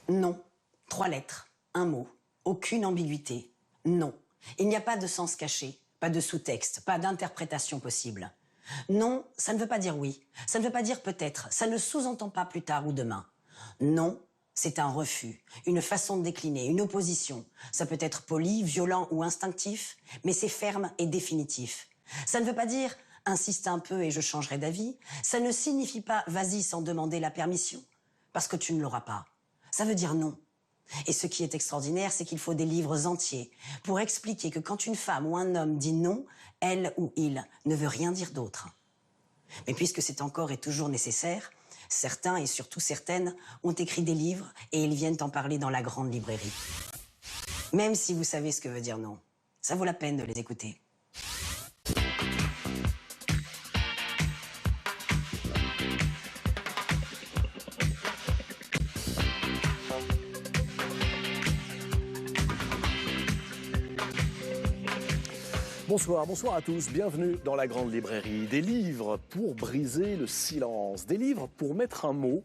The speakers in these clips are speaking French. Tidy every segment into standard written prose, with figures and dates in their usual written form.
Non. 3 lettres, un mot, aucune ambiguïté. Non. Il n'y a pas de sens caché, pas de sous-texte, pas d'interprétation possible. Non, ça ne veut pas dire oui, ça ne veut pas dire peut-être, ça ne sous-entend pas plus tard ou demain. Non, c'est un refus, une façon de décliner, une opposition. Ça peut être poli, violent ou instinctif, mais c'est ferme et définitif. Ça ne veut pas dire « insiste un peu et je changerai d'avis ». Ça ne signifie pas « vas-y sans demander la permission », parce que tu ne l'auras pas. Ça veut dire non. Et ce qui est extraordinaire, c'est qu'il faut des livres entiers pour expliquer que quand une femme ou un homme dit non, elle ou il ne veut rien dire d'autre. Mais puisque c'est encore et toujours nécessaire, certains et surtout certaines ont écrit des livres et ils viennent en parler dans la grande librairie. Même si vous savez ce que veut dire non, ça vaut la peine de les écouter. Bonsoir, bonsoir à tous, bienvenue dans la grande librairie. Des livres pour briser le silence, des livres pour mettre un mot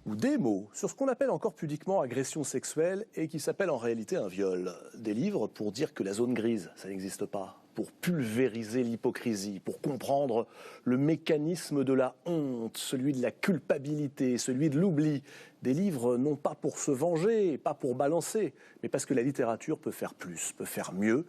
ou des mots sur ce qu'on appelle encore pudiquement agression sexuelle et qui s'appelle en réalité un viol. Des livres pour dire que la zone grise, ça n'existe pas, pour pulvériser l'hypocrisie, pour comprendre le mécanisme de la honte, celui de la culpabilité, celui de l'oubli. Des livres non pas pour se venger, pas pour balancer, mais parce que la littérature peut faire plus, peut faire mieux,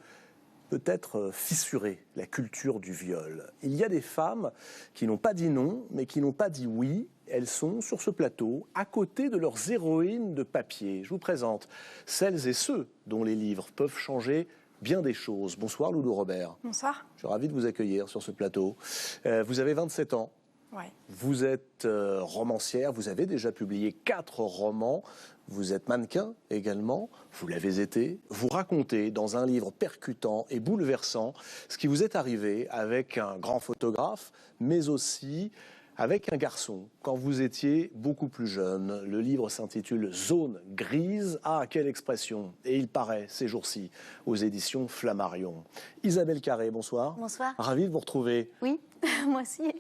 peut-être fissurer la culture du viol. Il y a des femmes qui n'ont pas dit non, mais qui n'ont pas dit oui. Elles sont sur ce plateau, à côté de leurs héroïnes de papier. Je vous présente celles et ceux dont les livres peuvent changer bien des choses. Bonsoir Loulou Robert. Bonsoir. Je suis ravi de vous accueillir sur ce plateau. Vous avez 27 ans. Ouais. Vous êtes romancière, vous avez déjà publié 4 romans, vous êtes mannequin également, vous l'avez été. Vous racontez dans un livre percutant et bouleversant ce qui vous est arrivé avec un grand photographe, mais aussi avec un garçon, quand vous étiez beaucoup plus jeune. Le livre s'intitule « Zone grise ». Ah, quelle expression! Et il paraît, ces jours-ci, aux éditions Flammarion. Isabelle Carré, bonsoir. Bonsoir. Ravi de vous retrouver. Oui, moi aussi.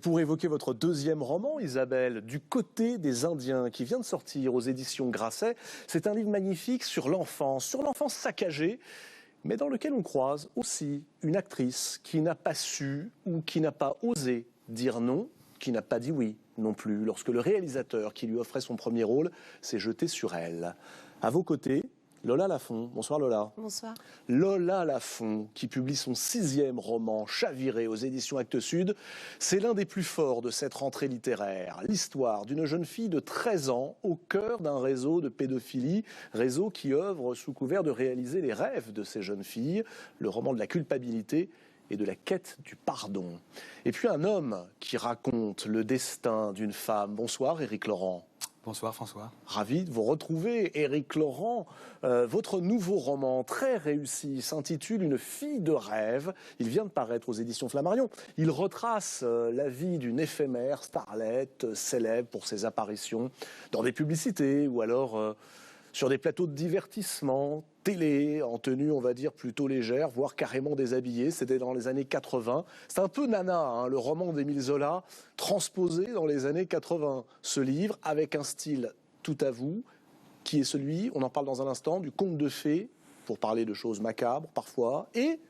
Pour évoquer votre deuxième roman, Isabelle, « Du côté des Indiens », qui vient de sortir aux éditions Grasset. C'est un livre magnifique sur l'enfance saccagée, mais dans lequel on croise aussi une actrice qui n'a pas su ou qui n'a pas osé dire non, qui n'a pas dit oui non plus, lorsque le réalisateur qui lui offrait son premier rôle s'est jeté sur elle. À vos côtés, Lola Lafont. Bonsoir Lola. Bonsoir. Lola Lafont, qui publie son 6e roman, Chaviré, aux éditions Actes Sud. C'est l'un des plus forts de cette rentrée littéraire. L'histoire d'une jeune fille de 13 ans au cœur d'un réseau de pédophilie, réseau qui œuvre sous couvert de réaliser les rêves de ces jeunes filles. Le roman de la culpabilité et de la quête du pardon. Et puis un homme qui raconte le destin d'une femme. Bonsoir Éric Laurent. Bonsoir François. Ravi de vous retrouver, Éric Laurent. Votre nouveau roman, très réussi, s'intitule « Une fille de rêve ». Il vient de paraître aux éditions Flammarion. Il retrace la vie d'une éphémère starlette célèbre pour ses apparitions dans des publicités ou alors sur des plateaux de divertissement, télé, en tenue, on va dire, plutôt légère, voire carrément déshabillée. C'était dans les années 80. C'est un peu Nana, hein, le roman d'Émile Zola, transposé dans les années 80. Ce livre, avec un style tout à vous, qui est celui, on en parle dans un instant, du conte de fées, pour parler de choses macabres parfois, et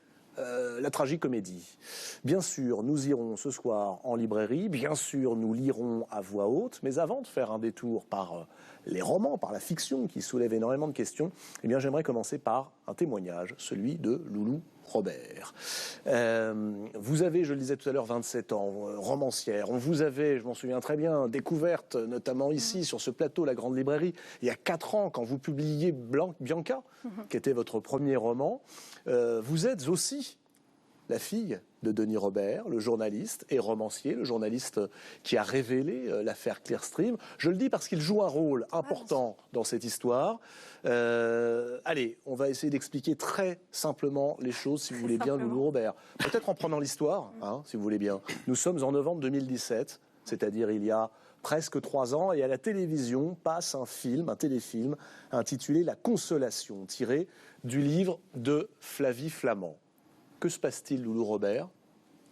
la tragicomédie. Bien sûr, nous irons ce soir en librairie, bien sûr, nous lirons à voix haute, mais avant de faire un détour par les romans, par la fiction qui soulève énormément de questions, eh bien, j'aimerais commencer par un témoignage, celui de Loulou Robert. Vous avez, je le disais tout à l'heure, 27 ans, romancière. On vous avait, je m'en souviens très bien, découverte, notamment ici, sur ce plateau, la Grande Librairie, il y a 4 ans, quand vous publiiez Bianca, qui était votre premier roman. Vous êtes aussi la fille de Denis Robert, le journaliste et romancier, le journaliste qui a révélé l'affaire Clearstream. Je le dis parce qu'il joue un rôle important dans cette histoire. Allez, on va essayer d'expliquer très simplement les choses, si vous voulez bien, Loulou Robert. Peut-être en prenant l'histoire, hein, si vous voulez bien. Nous sommes en novembre 2017, c'est-à-dire il y a presque 3 ans, et à la télévision passe un téléfilm intitulé « La Consolation », tiré du livre de Flavie Flament. Que se passe-t-il, Loulou Robert,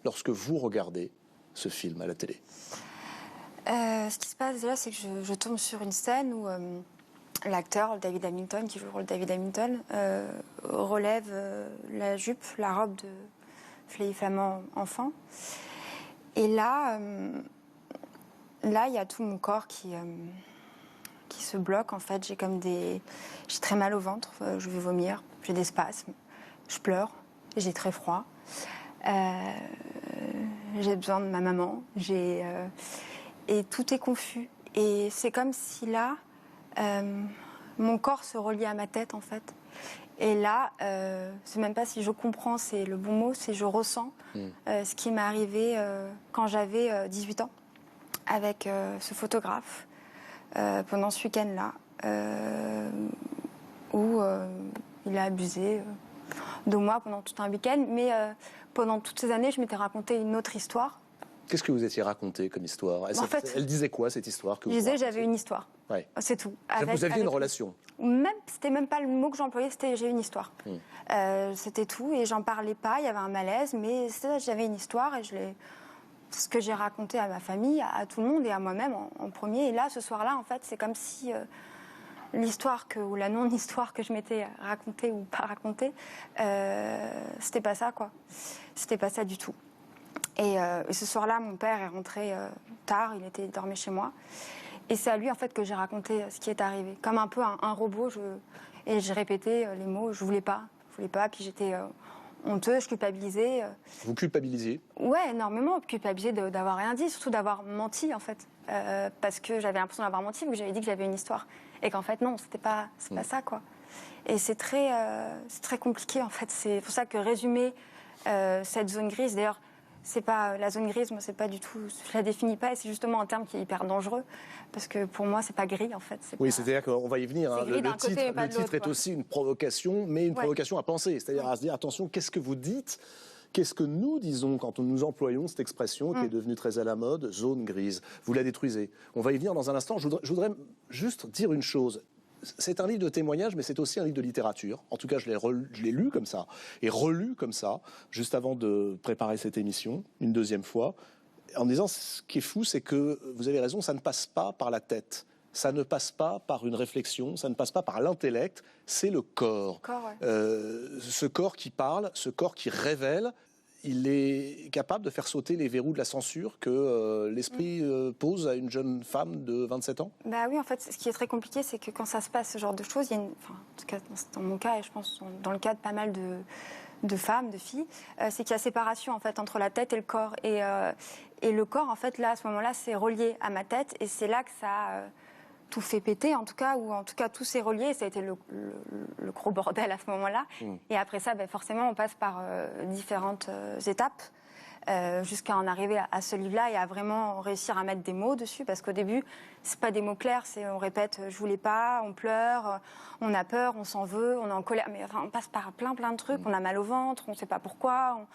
lorsque vous regardez ce film à la télé? Ce qui se passe là, c'est que je tombe sur une scène où l'acteur David Hamilton, qui joue le rôle de David Hamilton, relève la jupe, la robe de Fleilly Flamand enfant. Et là, il y a tout mon corps qui se bloque. En fait, j'ai très mal au ventre, je vais vomir, j'ai des spasmes, je pleure, j'ai très froid. J'ai besoin de ma maman, et tout est confus. Et c'est comme si là, mon corps se reliait à ma tête, en fait. Et là, c'est même pas si je comprends, c'est le bon mot, c'est je ressens ce qui m'est arrivé quand j'avais 18 ans, avec ce photographe, pendant ce week-end-là, où il a abusé de moi pendant tout un week-end. Mais pendant toutes ces années, je m'étais raconté une autre histoire. Qu'est-ce que vous étiez raconté comme histoire? Elle disait quoi, cette histoire que je disais, j'avais une histoire. Ouais. C'est tout. Vous aviez une relation? C'était même pas le mot que j'employais, c'était j'ai une histoire. C'était tout, et j'en parlais pas, il y avait un malaise, mais j'avais une histoire, et ce que j'ai raconté à ma famille, à tout le monde, et à moi-même en premier. Et là, ce soir-là, en fait, c'est comme si l'histoire ou la non-histoire que je m'étais racontée ou pas racontée, c'était pas ça, quoi. C'était pas ça du tout. Et ce soir-là, mon père est rentré tard, il dormait chez moi. Et c'est à lui, en fait, que j'ai raconté ce qui est arrivé. Comme un peu un robot, et j'ai répété les mots, je voulais pas, puis j'étais honteuse, je culpabilisais. Vous culpabilisiez? Ouais, énormément, culpabilisée d'avoir rien dit, surtout d'avoir menti, en fait. Parce que j'avais l'impression d'avoir menti, vu que j'avais dit que j'avais une histoire. Et qu'en fait, non, c'est pas ça, quoi. Et c'est très compliqué, en fait. C'est pour ça que résumer cette zone grise, d'ailleurs, c'est pas la zone grise, moi c'est pas du tout, je la définis pas, et c'est justement un terme qui est hyper dangereux parce que pour moi c'est pas gris, en fait. Oui, c'est-à-dire qu'on va y venir. Hein. Le titre est aussi une provocation, mais une provocation à penser, c'est-à-dire à se dire attention, qu'est-ce que vous dites, qu'est-ce que nous disons quand nous employons cette expression qui est devenue très à la mode, zone grise. Vous la détruisez. On va y venir dans un instant. Je voudrais juste dire une chose. C'est un livre de témoignages, mais c'est aussi un livre de littérature. En tout cas, je l'ai lu comme ça, et relu comme ça, juste avant de préparer cette émission, une deuxième fois, en disant, ce qui est fou, c'est que, vous avez raison, ça ne passe pas par la tête, ça ne passe pas par une réflexion, ça ne passe pas par l'intellect, c'est le corps. Ce corps qui parle, ce corps qui révèle. Il est capable de faire sauter les verrous de la censure que l'esprit pose à une jeune femme de 27 ans? Bah oui, en fait, ce qui est très compliqué, c'est que quand ça se passe, ce genre de choses, il y a en tout cas dans mon cas, et je pense dans le cas de pas mal de femmes, de filles, c'est qu'il y a séparation, en fait, entre la tête et le corps. Et le corps, en fait, là, à ce moment-là, c'est relié à ma tête, et c'est là que ça a tout fait péter, en tout cas, ou en tout cas tout s'est relié, et ça a été le gros bordel à ce moment-là. Et après ça, forcément, on passe par différentes étapes jusqu'à en arriver à ce livre-là et à vraiment réussir à mettre des mots dessus, parce qu'au début, c'est pas des mots clairs, on répète je voulais pas, on pleure, on a peur, on s'en veut, on est en colère, mais enfin, on passe par plein de trucs, on a mal au ventre, on sait pas pourquoi,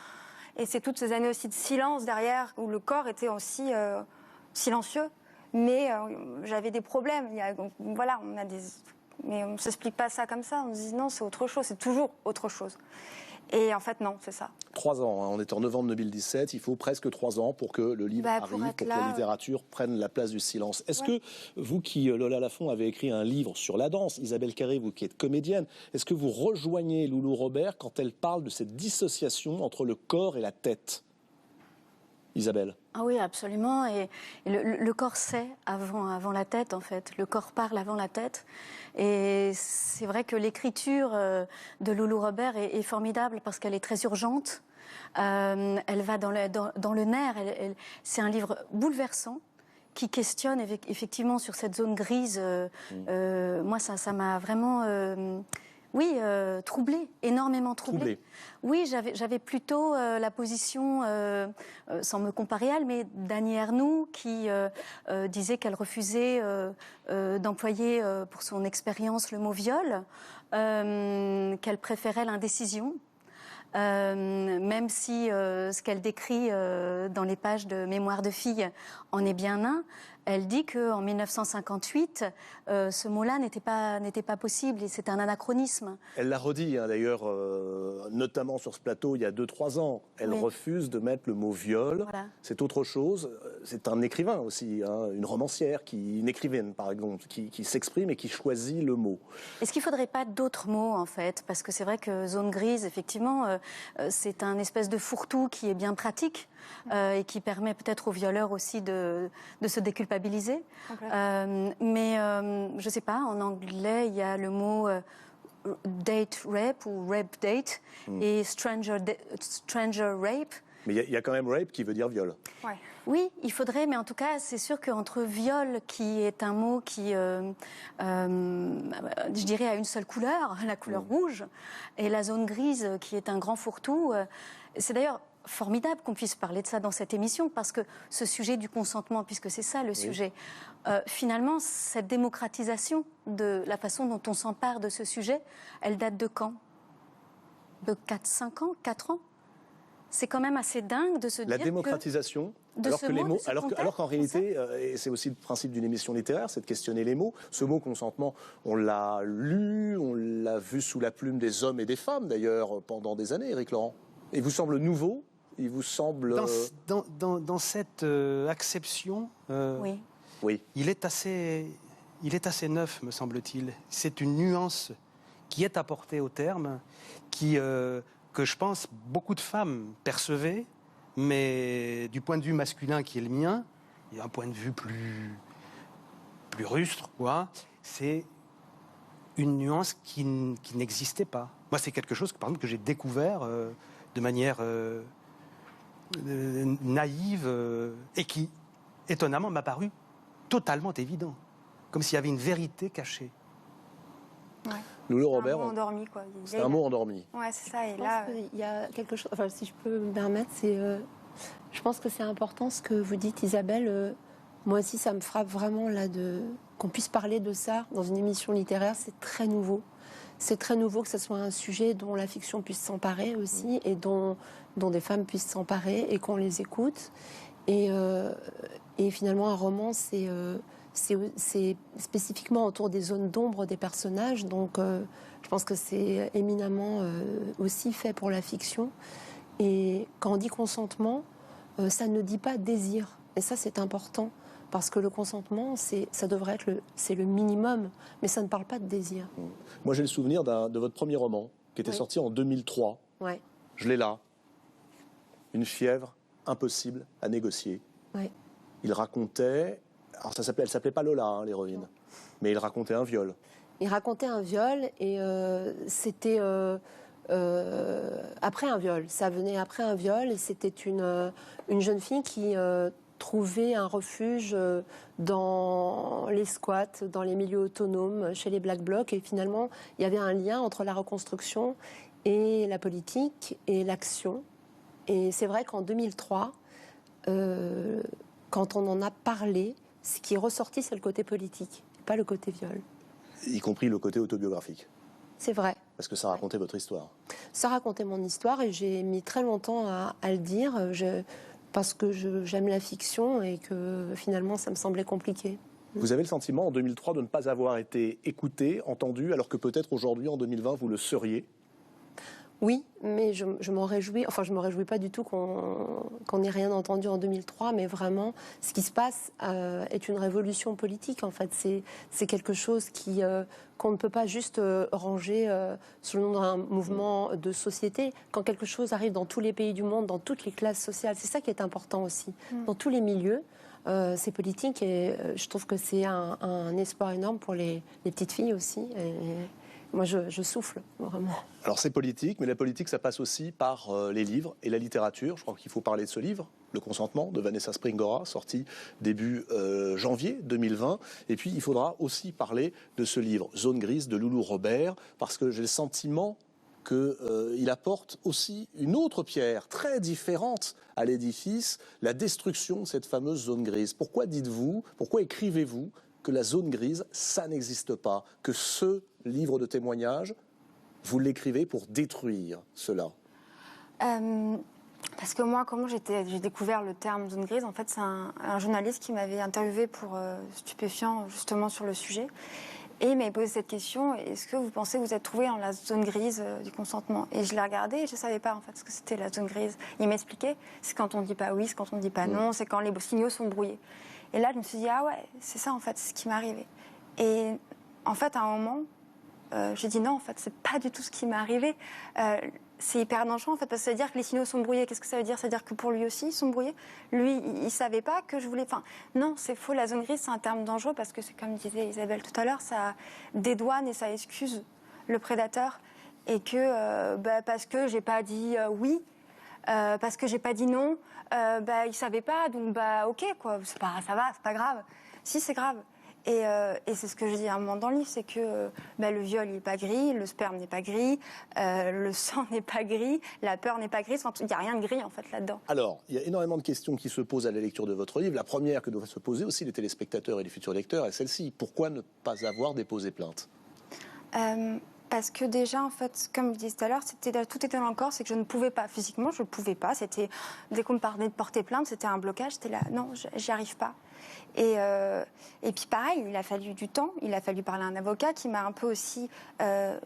et c'est toutes ces années aussi de silence derrière, où le corps était aussi silencieux. Mais j'avais des problèmes. Voilà, mais on ne s'explique pas ça comme ça. On se dit non, c'est autre chose. C'est toujours autre chose. Et en fait, non, c'est ça. 3 ans. Hein. On est en novembre 2017. Il faut presque 3 ans pour que le livre arrive, pour que la littérature prenne la place du silence. Est-ce que vous qui, Lola Lafont, avez écrit un livre sur la danse, Isabelle Carré, vous qui êtes comédienne, est-ce que vous rejoignez Loulou Robert quand elle parle de cette dissociation entre le corps et la tête? Isabelle? Ah oui, absolument. Et le corps sait avant la tête, en fait. Le corps parle avant la tête. Et c'est vrai que l'écriture de Loulou Robert est formidable parce qu'elle est très urgente. Elle va dans le nerf. C'est un livre bouleversant qui questionne effectivement sur cette zone grise. Moi, ça m'a vraiment... troublée, énormément troublée. Oui, j'avais plutôt la position, sans me comparer à elle, mais d'Annie Ernaux qui disait qu'elle refusait d'employer pour son expérience le mot viol, qu'elle préférait l'indécision. Même si ce qu'elle décrit dans les pages de Mémoire de fille en est bien un, Elle dit qu'en 1958, ce mot-là n'était pas possible et c'est un anachronisme. Elle l'a redit, hein, d'ailleurs, notamment sur ce plateau il y a 2-3 ans. Elle refuse de mettre le mot viol. Voilà. C'est autre chose. C'est un écrivain aussi, hein, une romancière, une écrivaine par exemple, qui s'exprime et qui choisit le mot. Est-ce qu'il ne faudrait pas d'autres mots en fait? Parce que c'est vrai que zone grise, effectivement, c'est un espèce de fourre-tout qui est bien pratique. Et qui permet peut-être aux violeurs aussi de se déculpabiliser. Mais je ne sais pas, en anglais, il y a le mot date rape ou rape date et stranger rape. Mais il y a quand même rape qui veut dire viol. Ouais. Oui, il faudrait, mais en tout cas, c'est sûr qu'entre viol, qui est un mot qui, je dirais, a une seule couleur, la couleur rouge, et la zone grise, qui est un grand fourre-tout, c'est d'ailleurs formidable qu'on puisse parler de ça dans cette émission, parce que ce sujet du consentement, puisque c'est ça le sujet, finalement, cette démocratisation de la façon dont on s'empare de ce sujet, elle date de quand? De 4-5 ans, 4 ans? C'est quand même assez dingue de se dire la démocratisation, alors qu'en réalité, et c'est aussi le principe d'une émission littéraire, c'est de questionner les mots. Ce mot consentement, on l'a lu, on l'a vu sous la plume des hommes et des femmes d'ailleurs pendant des années, Éric Laurent. Il vous semble nouveau? Il vous semble... Dans cette acception, oui. Il est assez neuf, me semble-t-il. C'est une nuance qui est apportée au terme, que je pense beaucoup de femmes percevaient, mais du point de vue masculin qui est le mien, il y a un point de vue plus rustre, quoi. C'est une nuance qui n'existait pas. Moi, c'est quelque chose par exemple, que j'ai découvert de manière naïve et qui, étonnamment, m'a paru totalement évident. Comme s'il y avait une vérité cachée. Ouais. Loulou Robert, un mot endormi, quoi. C'est un mot endormi. Ouais, c'est ça. Et Je là, pense qu'il y a quelque chose. Enfin, si je peux me permettre, je pense que c'est important ce que vous dites, Isabelle. Moi aussi, ça me frappe vraiment là qu'on puisse parler de ça dans une émission littéraire. C'est très nouveau. C'est très nouveau que ce soit un sujet dont la fiction puisse s'emparer aussi et dont des femmes puissent s'emparer et qu'on les écoute. Et finalement, un roman, c'est spécifiquement autour des zones d'ombre des personnages. Donc, je pense que c'est éminemment aussi fait pour la fiction. Et quand on dit consentement, ça ne dit pas désir. Et ça, c'est important. Parce que le consentement, ça devrait être le minimum, mais ça ne parle pas de désir. Moi, j'ai le souvenir de votre premier roman, qui était sorti en 2003. Ouais. Je l'ai là. Une fièvre impossible à négocier. Ouais. Il racontait... Alors, elle s'appelait pas Lola, hein, l'héroïne. Mais il racontait un viol. Il racontait un viol, et c'était... après un viol. Ça venait après un viol, et c'était une jeune fille qui... trouver un refuge dans les squats, dans les milieux autonomes, chez les Black Blocs. Et finalement, il y avait un lien entre la reconstruction et la politique et l'action. Et c'est vrai qu'en 2003, quand on en a parlé, ce qui est ressorti, c'est le côté politique, pas le côté viol. Y compris le côté autobiographique. C'est vrai. Parce que ça racontait votre histoire. Ça racontait mon histoire et j'ai mis très longtemps à le dire. Parce que j'aime la fiction et que finalement ça me semblait compliqué. Vous avez le sentiment en 2003 de ne pas avoir été écouté, entendu, alors que peut-être aujourd'hui en 2020 vous le seriez? Oui, mais je m'en réjouis. Enfin, je ne me réjouis pas du tout qu'on n'ait rien entendu en 2003, mais vraiment, ce qui se passe est une révolution politique. En fait, c'est quelque chose qu'on ne peut pas juste ranger sous le nom d'un mouvement de société. Quand quelque chose arrive dans tous les pays du monde, dans toutes les classes sociales, c'est ça qui est important aussi. Dans tous les milieux, c'est politique et je trouve que c'est un espoir énorme pour les petites filles aussi. Moi, je souffle, vraiment. Alors, c'est politique, mais la politique, ça passe aussi par les livres et la littérature. Je crois qu'il faut parler de ce livre, Le consentement, de Vanessa Springora, sorti début janvier 2020. Et puis, il faudra aussi parler de ce livre, Zone grise, de Loulou Robert, parce que j'ai le sentiment qu'il apporte aussi une autre pierre très différente à l'édifice, la destruction de cette fameuse zone grise. Pourquoi écrivez-vous que la zone grise, ça n'existe pas, que ce livre de témoignages, vous l'écrivez pour détruire cela? Parce que moi, comment j'ai découvert le terme zone grise, en fait, c'est un journaliste qui m'avait interviewé pour Stupéfiant, justement, sur le sujet. Et il m'avait posé cette question, est-ce que vous pensez que vous êtes trouvé dans la zone grise du consentement? Et je l'ai regardé et je ne savais pas, en fait, ce que c'était la zone grise. Il m'expliquait, c'est quand on ne dit pas oui, c'est quand on ne dit pas non, c'est quand les signaux sont brouillés. Et là, je me suis dit, ah ouais, c'est ça, en fait, c'est ce qui m'est arrivé. Et en fait, à un moment, j'ai dit non, en fait, c'est pas du tout ce qui m'est arrivé. C'est hyper dangereux, en fait, parce que ça veut dire que les signaux sont brouillés. Qu'est-ce que ça veut dire? Ça veut dire que pour lui aussi, ils sont brouillés. Lui, il savait pas que je voulais... Enfin, non, c'est faux. La zone grise, c'est un terme dangereux parce que c'est comme disait Isabelle tout à l'heure, ça dédouane et ça excuse le prédateur. Et que, parce que j'ai pas dit oui, parce que j'ai pas dit non, il savait pas, donc ok, quoi, ça va, c'est pas grave. Si, c'est grave. Et c'est ce que je dis à un moment dans le livre, c'est que le viol n'est pas gris, le sperme n'est pas gris, le sang n'est pas gris, la peur n'est pas grise, il n'y a rien de gris en fait là-dedans. Alors, il y a énormément de questions qui se posent à la lecture de votre livre. La première que doivent se poser aussi les téléspectateurs et les futurs lecteurs est celle-ci. Pourquoi ne pas avoir déposé plainte? Parce que déjà, en fait, comme je disais tout à l'heure, tout était dans le corps, c'est que je ne pouvais pas, physiquement, je ne pouvais pas. Dès qu'on me parlait de porter plainte, c'était un blocage, j'étais là, non, j'y arrive pas. Et puis pareil, il a fallu du temps, il a fallu parler à un avocat qui m'a un peu aussi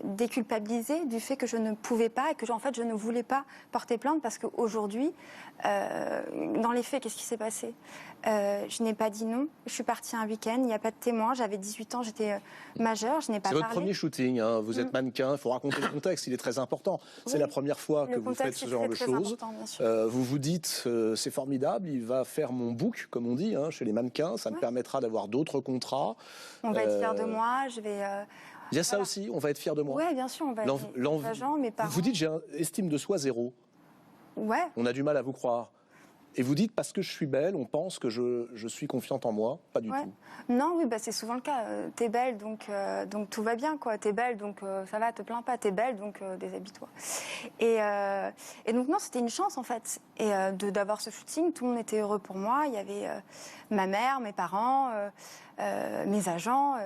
déculpabilisée du fait que je ne pouvais pas et que en fait je ne voulais pas porter plainte parce qu'aujourd'hui, dans les faits, qu'est-ce qui s'est passé? Je n'ai pas dit non, je suis partie un week-end, il n'y a pas de témoin, j'avais 18 ans, j'étais majeure, je n'ai pas parlé. C'est votre premier shooting, hein. Vous êtes mannequin, il faut raconter le contexte, il est très important. Oui, c'est la première fois que vous faites ce genre de choses. Vous vous dites, c'est formidable, il va faire mon book, comme on dit, hein, chez les mannequins, ça me permettra d'avoir d'autres contrats. On va être fiers de moi, je vais... Il y a ça aussi, on va être fiers de moi. Oui, bien sûr, on va être mes agents, mes parents. Vous dites, j'ai une estime de soi 0. Ouais. On a du mal à vous croire. Et vous dites, parce que je suis belle, on pense que je suis confiante en moi. Pas du tout. Non, oui, c'est souvent le cas. T'es belle, donc tout va bien, quoi. T'es belle, donc ça va, te plains pas. T'es belle, donc déshabille-toi. Et donc, non, c'était une chance, en fait. Et d'avoir ce shooting, tout le monde était heureux pour moi. Il y avait ma mère, mes parents, mes agents.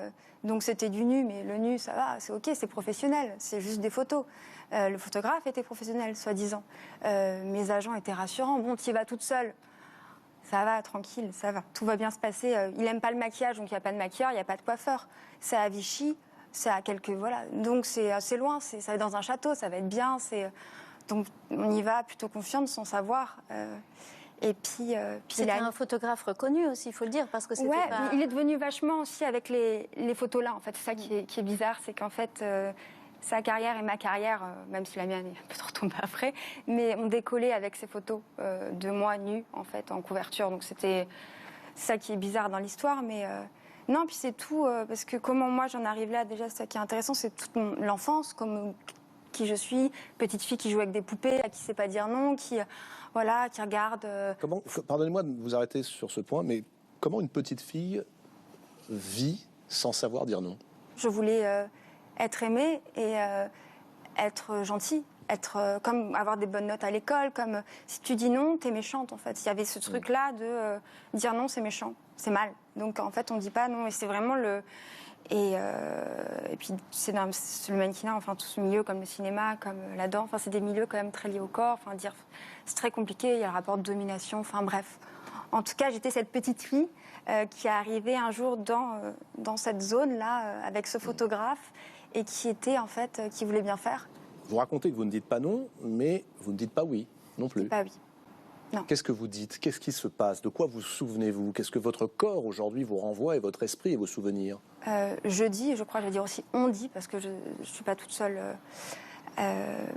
Donc, c'était du nu, mais le nu, ça va, c'est OK, c'est professionnel. C'est juste des photos. Le photographe était professionnel, soi-disant. Mes agents étaient rassurants. Bon, tu y vas toute seule. Ça va, tranquille, ça va. Tout va bien se passer. Il n'aime pas le maquillage, donc il n'y a pas de maquilleur, il n'y a pas de coiffeur. C'est à Vichy, c'est à quelques... Voilà. Donc c'est assez loin, ça va être dans un château, ça va être bien. Donc on y va plutôt confiante, sans savoir. Et puis c'était un photographe reconnu aussi, il faut le dire, parce que c'était pas... il est devenu vachement aussi avec les photos-là, en fait. C'est ça qui est bizarre, c'est qu'en fait... sa carrière et ma carrière, même si la mienne est un peu retombée après, mais on décollait avec ces photos de moi nue, en fait, en couverture. Donc c'était ça qui est bizarre dans l'histoire, mais non, puis c'est tout, parce que comment moi j'en arrive là, déjà, ça qui est intéressant, c'est toute l'enfance, comme qui je suis, petite fille qui joue avec des poupées, à qui sait pas dire non, qui regarde... Pardonnez-moi de vous arrêter sur ce point, mais comment une petite fille vit sans savoir dire non? Je voulais... être aimée et être gentille, comme avoir des bonnes notes à l'école, comme si tu dis non, t'es méchante en fait. Il y avait ce truc-là de dire non, c'est méchant, c'est mal. Donc en fait, on dit pas non et c'est vraiment le... Et puis c'est le mannequinat, enfin tout ce milieu comme le cinéma, comme la danse, enfin c'est des milieux quand même très liés au corps. Enfin dire, c'est très compliqué. Il y a le rapport de domination. Enfin bref. En tout cas, j'étais cette petite fille qui est arrivée un jour dans cette zone-là avec ce photographe et qui était en fait qui voulait bien faire. Vous racontez que vous ne dites pas non, mais vous ne dites pas oui non plus. Pas oui. Non. Qu'est-ce que vous dites? Qu'est-ce qui se passe? De quoi vous souvenez-vous? Qu'est-ce que votre corps aujourd'hui vous renvoie et votre esprit et vos souvenirs? Je dis, je crois, je vais dire aussi on dit, parce que je ne suis pas toute seule,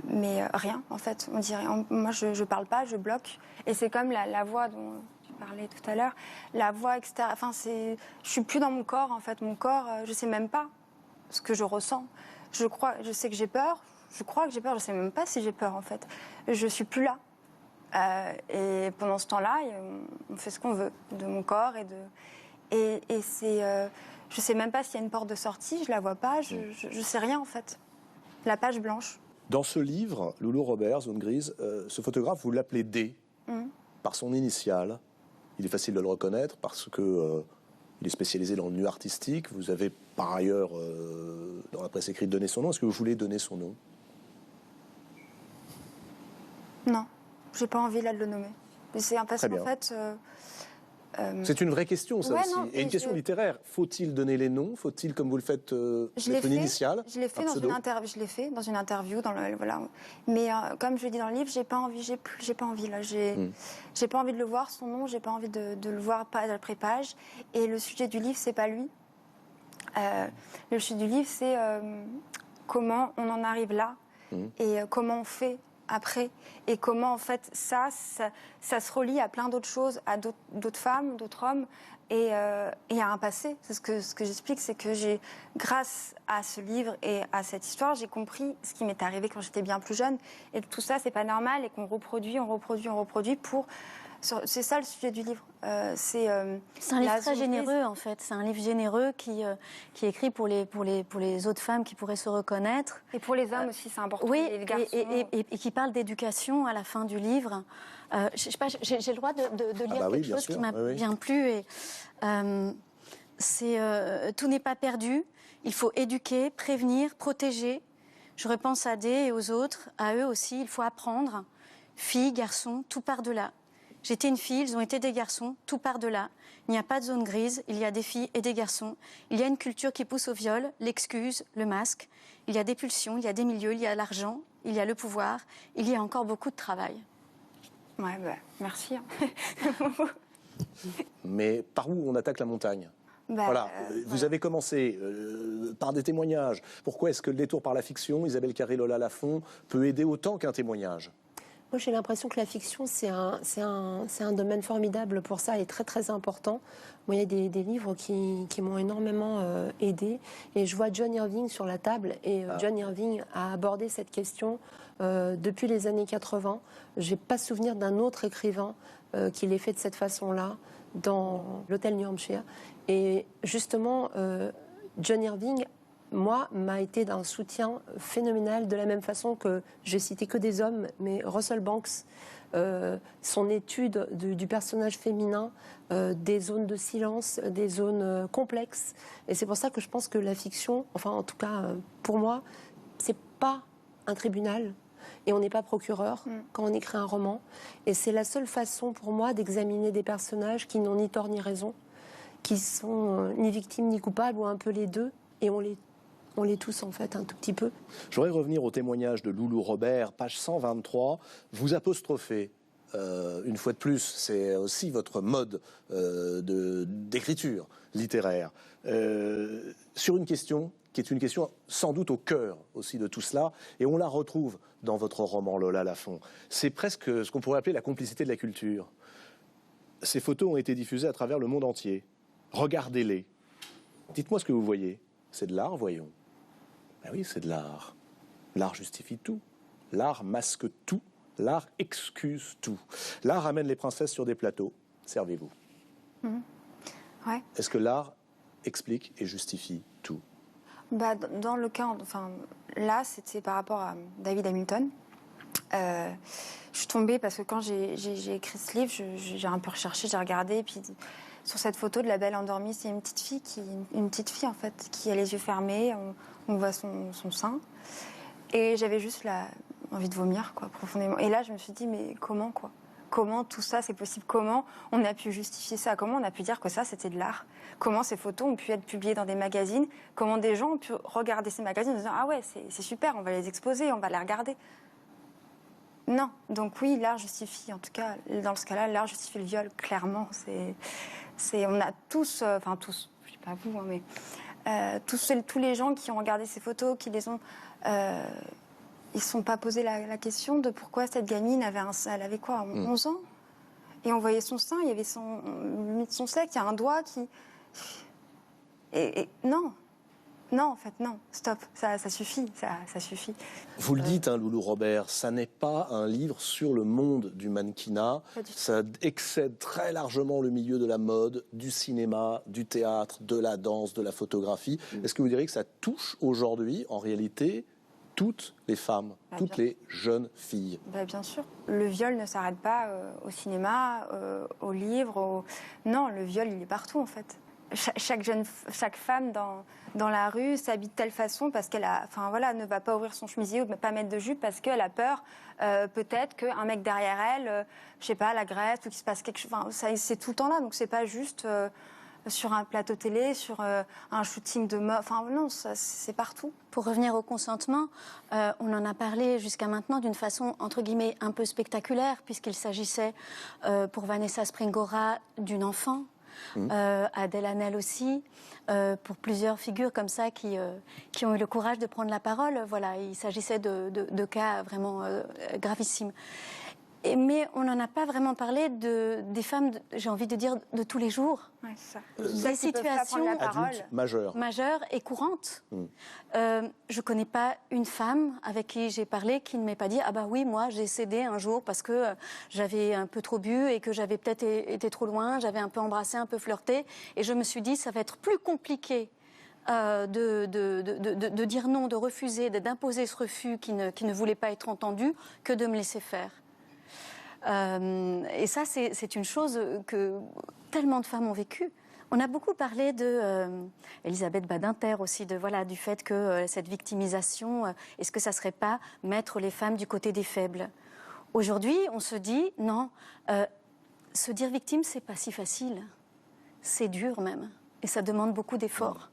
mais rien en fait, on dit rien. Moi je parle pas, je bloque. Et c'est comme la voix dont tu parlais tout à l'heure, la voix extérieure, enfin je suis plus dans mon corps en fait. Mon corps, je sais même pas ce que je ressens. Je sais que j'ai peur, je crois que j'ai peur, je sais même pas si j'ai peur en fait. Je suis plus là. Et pendant ce temps-là, on fait ce qu'on veut de mon corps et c'est, je sais même pas s'il y a une porte de sortie, je la vois pas, je sais rien en fait. La page blanche. Dans ce livre, Loulou Robert, Zone Grise, ce photographe, vous l'appelez D, par son initiale. Il est facile de le reconnaître parce que il est spécialisé dans le nu artistique. Vous avez par ailleurs, dans la presse écrite, donné son nom. Est-ce que vous voulez donner son nom? Non. J'ai pas envie là de le nommer. C'est parce Très qu'en bien. fait. C'est une vraie question, ça Ouais, aussi. non, Et une question littéraire. Faut-il donner les noms? Faut-il, comme vous le faites, mettre une initiale? Je l'ai fait un dans pseudo une interview. Je l'ai fait dans une interview. Voilà. Mais comme je le dis dans le livre, j'ai pas envie. J'ai pas envie là. J'ai pas envie de le voir son nom. J'ai pas envie de le voir page après page. Et le sujet du livre, c'est pas lui. Le sujet du livre, c'est comment on en arrive là et comment on fait après et comment en fait ça se relie à plein d'autres choses, à d'autres femmes, d'autres hommes et à un passé. C'est ce que j'explique, c'est que grâce à ce livre et à cette histoire, j'ai compris ce qui m'est arrivé quand j'étais bien plus jeune et tout ça c'est pas normal et qu'on reproduit pour. C'est ça le sujet du livre. C'est un livre très généreux en fait. C'est un livre généreux qui est écrit pour les autres femmes qui pourraient se reconnaître. Et pour les hommes aussi, c'est important. Oui, les garçons. et qui parle d'éducation à la fin du livre. Je sais pas, j'ai le droit de lire quelque chose qui m'a bien plu. Et, tout n'est pas perdu. Il faut éduquer, prévenir, protéger. Je repense à Dé et aux autres, à eux aussi. Il faut apprendre. Filles, garçons, tout part de là. J'étais une fille, ils ont été des garçons, tout part de là. Il n'y a pas de zone grise, il y a des filles et des garçons. Il y a une culture qui pousse au viol, l'excuse, le masque. Il y a des pulsions, il y a des milieux, il y a l'argent, il y a le pouvoir. Il y a encore beaucoup de travail. Ouais, merci. Mais par où on attaque la montagne? Voilà, vous avez commencé par des témoignages. Pourquoi est-ce que le détour par la fiction, Isabelle Carré, Lola Lafont, peut aider autant qu'un témoignage? Moi, j'ai l'impression que la fiction, c'est un domaine formidable pour ça et très, très important. Moi, il y a des livres qui m'ont énormément aidée. Et je vois John Irving sur la table. Et John Irving a abordé cette question depuis les années 80. Je n'ai pas souvenir d'un autre écrivain qui l'ait fait de cette façon-là dans l'hôtel New Hampshire. Et justement, John Irving m'a été d'un soutien phénoménal, de la même façon que j'ai cité que des hommes, mais Russell Banks, son étude du personnage féminin, des zones de silence, des zones complexes. Et c'est pour ça que je pense que la fiction, enfin en tout cas pour moi, c'est pas un tribunal. Et on n'est pas procureur quand on écrit un roman. Et c'est la seule façon pour moi d'examiner des personnages qui n'ont ni tort ni raison, qui sont ni victimes ni coupables, ou un peu les deux. Et on les tous en fait un tout petit peu. Je voudrais revenir au témoignage de Loulou Robert, page 123. Vous apostrophez, une fois de plus, c'est aussi votre mode d'écriture littéraire, sur une question qui est une question sans doute au cœur aussi de tout cela, et on la retrouve dans votre roman Lola Lafont. C'est presque ce qu'on pourrait appeler la complicité de la culture. Ces photos ont été diffusées à travers le monde entier. Regardez-les. Dites-moi ce que vous voyez. C'est de l'art, voyons. Ben oui, c'est de l'art. L'art justifie tout. L'art masque tout. L'art excuse tout. L'art amène les princesses sur des plateaux. Servez-vous. Ouais. Est-ce que l'art explique et justifie tout? Dans le cas, enfin, là, c'était par rapport à David Hamilton. Je suis tombée parce que quand j'ai écrit ce livre, j'ai un peu recherché, j'ai regardé, et puis sur cette photo de la belle endormie, c'est une petite fille en fait, qui a les yeux fermés, on voit son sein, et j'avais juste envie de vomir, quoi, profondément. Et là, je me suis dit, mais comment, quoi? Comment tout ça c'est possible? Comment on a pu justifier ça? Comment on a pu dire que ça c'était de l'art? Comment ces photos ont pu être publiées dans des magazines? Comment des gens ont pu regarder ces magazines en disant ah ouais c'est super, on va les exposer, on va les regarder? Non. Donc oui, l'art justifie, en tout cas dans ce cas-là, l'art justifie le viol clairement. On a tous, enfin tous, je sais pas vous, hein, mais tous les gens qui ont regardé ces photos, qui les ont ils ne se sont pas posé la question de pourquoi cette gamine elle avait quoi, 11 ans? Et on voyait son sein, il y avait son sexe, il y a un doigt qui... Et non, en fait, non, stop, ça suffit, ça suffit. Vous le dites, hein, Loulou Robert, ça n'est pas un livre sur le monde du mannequinat. Ça excède très largement le milieu de la mode, du cinéma, du théâtre, de la danse, de la photographie. Est-ce que vous diriez que ça touche aujourd'hui, en réalité, toutes les femmes, toutes les jeunes filles? Bien sûr. Le viol ne s'arrête pas au cinéma, au livre. Non, le viol, il est partout, en fait. chaque femme dans la rue s'habille de telle façon parce qu'elle ne va pas ouvrir son chemisier ou pas mettre de jupe parce qu'elle a peur peut-être qu'un mec derrière elle, je sais pas, l'agresse ou qu'il se passe quelque chose. C'est tout le temps là, donc c'est pas juste sur un plateau télé, sur un shooting de mode. Enfin non, c'est partout. Pour revenir au consentement, on en a parlé jusqu'à maintenant d'une façon entre guillemets un peu spectaculaire puisqu'il s'agissait pour Vanessa Springora d'une enfant. Adèle Haenel aussi, pour plusieurs figures comme ça qui ont eu le courage de prendre la parole. Voilà, il s'agissait de cas vraiment gravissimes. Mais on n'en a pas vraiment parlé des femmes, j'ai envie de dire, de tous les jours. Ouais, c'est ça. Des situations majeures et courantes. Je ne connais pas une femme avec qui j'ai parlé qui ne m'ait pas dit « Ah bah oui, moi j'ai cédé un jour parce que j'avais un peu trop bu et que j'avais peut-être été trop loin, j'avais un peu embrassé, un peu flirté et je me suis dit ça va être plus compliqué de dire non, de refuser, d'imposer ce refus qui ne voulait pas être entendu que de me laisser faire. » Et ça, c'est une chose que tellement de femmes ont vécue. On a beaucoup parlé Elisabeth Badinter aussi, du fait que cette victimisation, est-ce que ça ne serait pas mettre les femmes du côté des faibles? Aujourd'hui, on se dit, non, se dire victime, c'est pas si facile. C'est dur même. Et ça demande beaucoup d'efforts.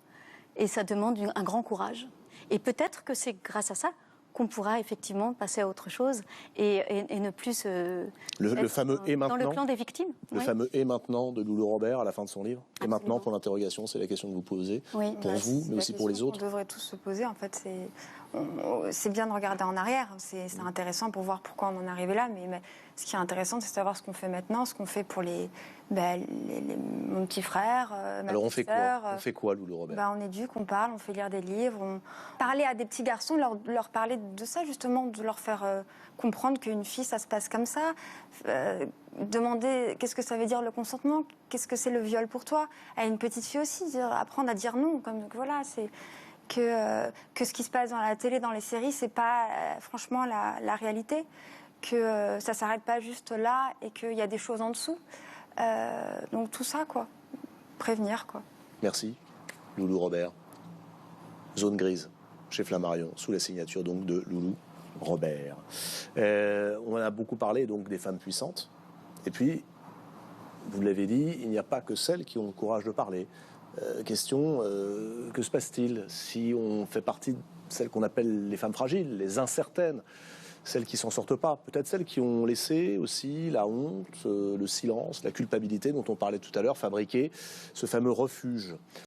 Et ça demande un grand courage. Et peut-être que c'est grâce à ça qu'on pourra effectivement passer à autre chose et ne plus le fameux « et maintenant » dans le clan des victimes. Le fameux « et maintenant » de Loulou Robert à la fin de son livre. Absolument. Et maintenant, pour l'interrogation, c'est la question que vous posez, pour vous, mais aussi pour les autres. On devrait tous se poser, en fait. C'est bien de regarder en arrière, c'est intéressant pour voir pourquoi on en est arrivé là, mais ce qui est intéressant, c'est de savoir ce qu'on fait maintenant, ce qu'on fait pour mon petit frère, ma Alors on petite fait sœur. quoi On fait quoi, Loulou Robert? On éduque, on parle, on fait lire des livres, on parler à des petits garçons, leur parler de ça justement, de leur faire comprendre qu'une fille, ça se passe comme ça, demander qu'est-ce que ça veut dire le consentement, qu'est-ce que c'est le viol pour toi, à une petite fille aussi, apprendre à dire non, comme voilà, c'est que ce qui se passe dans la télé, dans les séries, c'est pas franchement la réalité, que ça s'arrête pas juste là et qu'il y a des choses en dessous. Donc tout ça, quoi. Prévenir, quoi. Merci, Loulou Robert. Zone grise, chez Flammarion, sous la signature donc de Loulou Robert. On a beaucoup parlé donc des femmes puissantes. Et puis, vous l'avez dit, il n'y a pas que celles qui ont le courage de parler. Question, que se passe-t-il si on fait partie de celles qu'on appelle les femmes fragiles, les incertaines, celles qui s'en sortent pas, peut-être celles qui ont laissé aussi la honte, le silence, la culpabilité dont on parlait tout à l'heure, fabriquer ce fameux refuge.